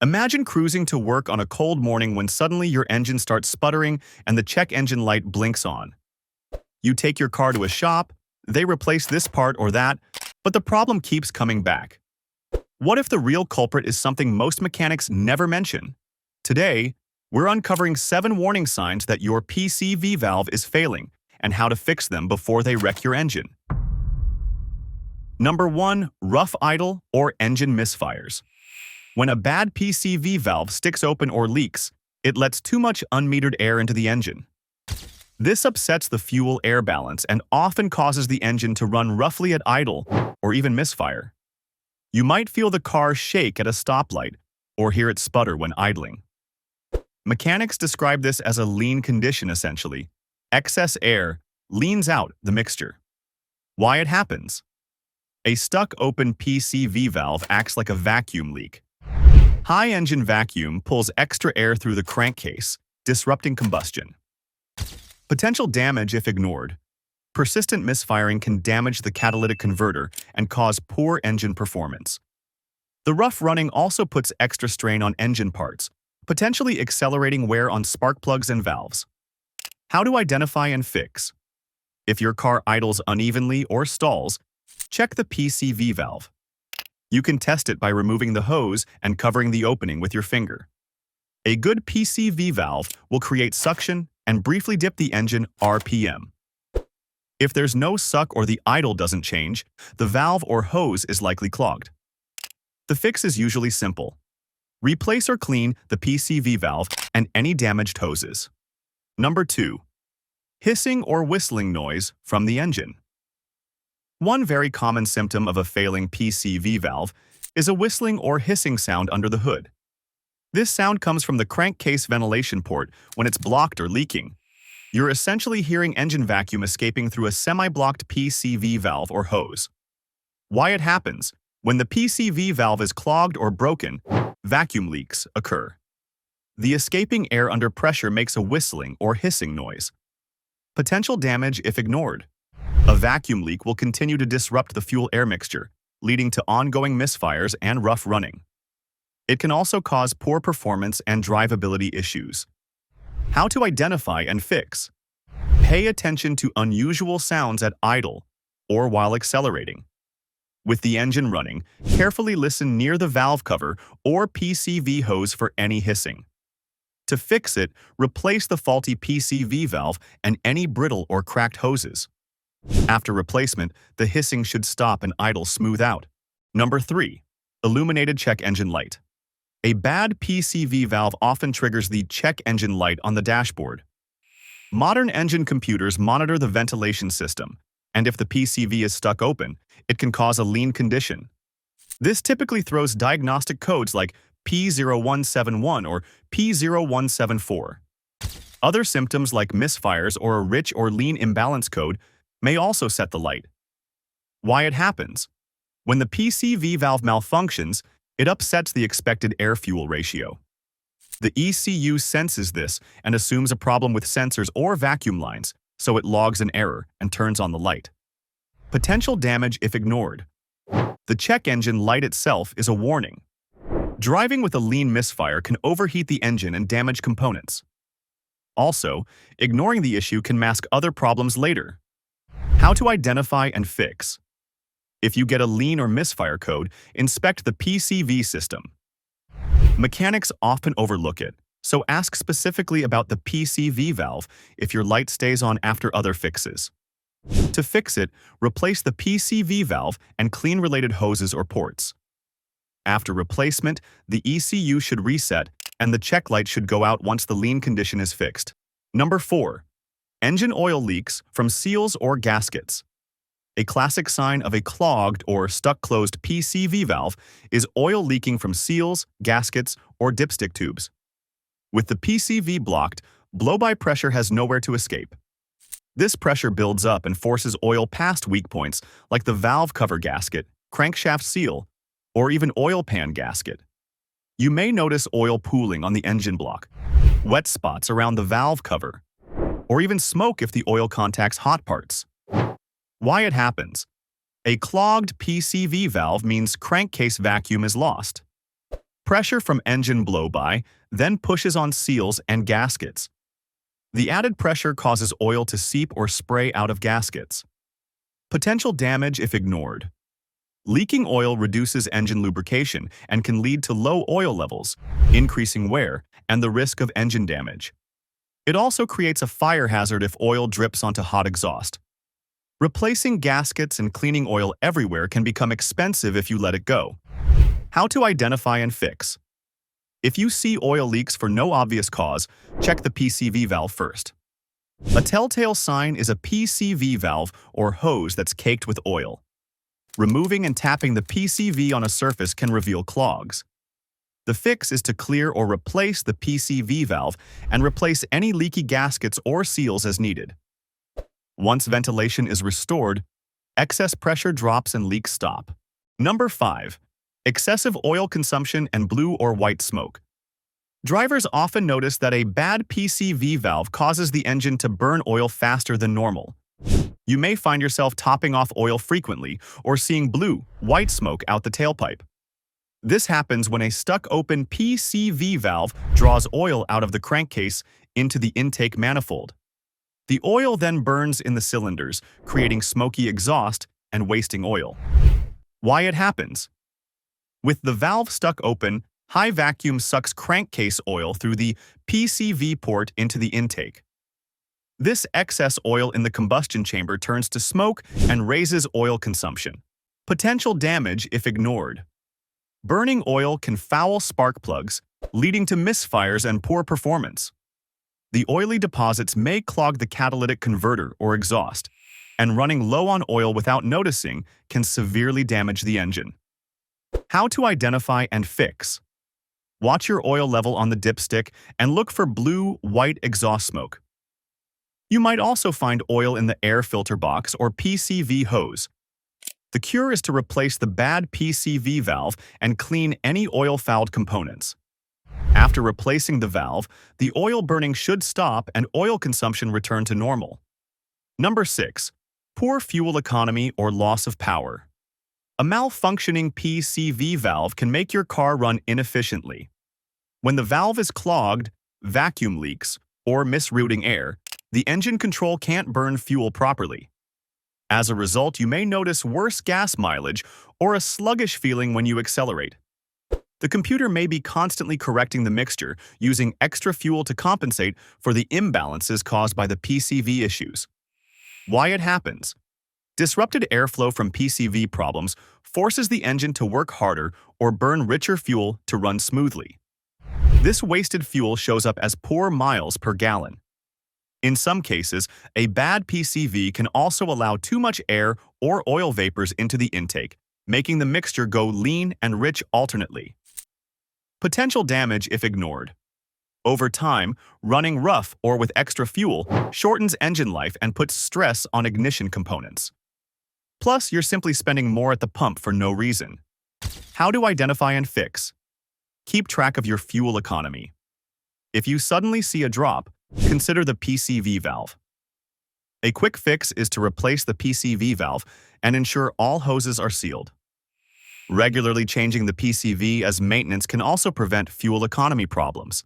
Imagine cruising to work on a cold morning when suddenly your engine starts sputtering and the check engine light blinks on. You take your car to a shop, they replace this part or that, but the problem keeps coming back. What if the real culprit is something most mechanics never mention? Today, we're uncovering 7 warning signs that your PCV valve is failing and how to fix them before they wreck your engine. Number 1. Rough idle or engine misfires. When a bad PCV valve sticks open or leaks, it lets too much unmetered air into the engine. This upsets the fuel-air balance and often causes the engine to run roughly at idle or even misfire. You might feel the car shake at a stoplight or hear it sputter when idling. Mechanics describe this as a lean condition essentially. Excess air leans out the mixture. Why it happens? A stuck-open PCV valve acts like a vacuum leak. High engine vacuum pulls extra air through the crankcase, disrupting combustion. Potential damage if ignored. Persistent misfiring can damage the catalytic converter and cause poor engine performance. The rough running also puts extra strain on engine parts, potentially accelerating wear on spark plugs and valves. How to identify and fix? If your car idles unevenly or stalls, check the PCV valve. You can test it by removing the hose and covering the opening with your finger. A good PCV valve will create suction and briefly dip the engine RPM. If there's no suck or the idle doesn't change, the valve or hose is likely clogged. The fix is usually simple. Replace or clean the PCV valve and any damaged hoses. Number 2. Hissing or whistling noise from the engine. One very common symptom of a failing PCV valve is a whistling or hissing sound under the hood. This sound comes from the crankcase ventilation port when it's blocked or leaking. You're essentially hearing engine vacuum escaping through a semi-blocked PCV valve or hose. Why it happens? When the PCV valve is clogged or broken, vacuum leaks occur. The escaping air under pressure makes a whistling or hissing noise. Potential damage if ignored. A vacuum leak will continue to disrupt the fuel-air mixture, leading to ongoing misfires and rough running. It can also cause poor performance and drivability issues. How to identify and fix? Pay attention to unusual sounds at idle or while accelerating. With the engine running, carefully listen near the valve cover or PCV hose for any hissing. To fix it, replace the faulty PCV valve and any brittle or cracked hoses. After replacement, the hissing should stop and idle smooth out. Number 3. Illuminated check engine light. A bad PCV valve often triggers the check engine light on the dashboard. Modern engine computers monitor the ventilation system, and if the PCV is stuck open, it can cause a lean condition. This typically throws diagnostic codes like P0171 or P0174. Other symptoms like misfires or a rich or lean imbalance code may also set the light. Why it happens? When the PCV valve malfunctions, it upsets the expected air-fuel ratio. The ECU senses this and assumes a problem with sensors or vacuum lines, so it logs an error and turns on the light. Potential damage if ignored. The check engine light itself is a warning. Driving with a lean misfire can overheat the engine and damage components. Also, ignoring the issue can mask other problems later. How to identify and fix? If you get a lean or misfire code, inspect the PCV system. Mechanics often overlook it, so ask specifically about the PCV valve if your light stays on after other fixes. To fix it, replace the PCV valve and clean related hoses or ports. After replacement, the ECU should reset and the check light should go out once the lean condition is fixed. Number 4. Engine oil leaks from seals or gaskets. A classic sign of a clogged or stuck-closed PCV valve is oil leaking from seals, gaskets, or dipstick tubes. With the PCV blocked, blow-by pressure has nowhere to escape. This pressure builds up and forces oil past weak points like the valve cover gasket, crankshaft seal, or even oil pan gasket. You may notice oil pooling on the engine block, wet spots around the valve cover, or even smoke if the oil contacts hot parts. Why it happens? A clogged PCV valve means crankcase vacuum is lost. Pressure from engine blow-by then pushes on seals and gaskets. The added pressure causes oil to seep or spray out of gaskets. Potential damage if ignored. Leaking oil reduces engine lubrication and can lead to low oil levels, increasing wear and the risk of engine damage. It also creates a fire hazard if oil drips onto hot exhaust. Replacing gaskets and cleaning oil everywhere can become expensive if you let it go. How to identify and fix. If you see oil leaks for no obvious cause, check the PCV valve first. A telltale sign is a PCV valve or hose that's caked with oil. Removing and tapping the PCV on a surface can reveal clogs. The fix is to clear or replace the PCV valve and replace any leaky gaskets or seals as needed. Once ventilation is restored, excess pressure drops and leaks stop. Number 5. Excessive oil consumption and blue or white smoke. Drivers often notice that a bad PCV valve causes the engine to burn oil faster than normal. You may find yourself topping off oil frequently or seeing blue, white smoke out the tailpipe. This happens when a stuck-open PCV valve draws oil out of the crankcase into the intake manifold. The oil then burns in the cylinders, creating smoky exhaust and wasting oil. Why it happens? With the valve stuck open, high vacuum sucks crankcase oil through the PCV port into the intake. This excess oil in the combustion chamber turns to smoke and raises oil consumption. Potential damage if ignored. Burning oil can foul spark plugs, leading to misfires and poor performance. The oily deposits may clog the catalytic converter or exhaust, and running low on oil without noticing can severely damage the engine. How to identify and fix. Watch your oil level on the dipstick and look for blue-white exhaust smoke. You might also find oil in the air filter box or PCV hose. The cure is to replace the bad PCV valve and clean any oil-fouled components. After replacing the valve, the oil burning should stop and oil consumption return to normal. Number 6. Poor fuel economy or loss of power. A malfunctioning PCV valve can make your car run inefficiently. When the valve is clogged, vacuum leaks, or misrouting air, the engine control can't burn fuel properly. As a result, you may notice worse gas mileage or a sluggish feeling when you accelerate. The computer may be constantly correcting the mixture, using extra fuel to compensate for the imbalances caused by the PCV issues. Why it happens? Disrupted airflow from PCV problems forces the engine to work harder or burn richer fuel to run smoothly. This wasted fuel shows up as poor miles per gallon. In some cases, a bad PCV can also allow too much air or oil vapors into the intake, making the mixture go lean and rich alternately. Potential damage if ignored. Over time, running rough or with extra fuel shortens engine life and puts stress on ignition components. Plus, you're simply spending more at the pump for no reason. How to identify and fix. Keep track of your fuel economy. If you suddenly see a drop, consider the PCV valve. A quick fix is to replace the PCV valve and ensure all hoses are sealed. Regularly changing the PCV as maintenance can also prevent fuel economy problems.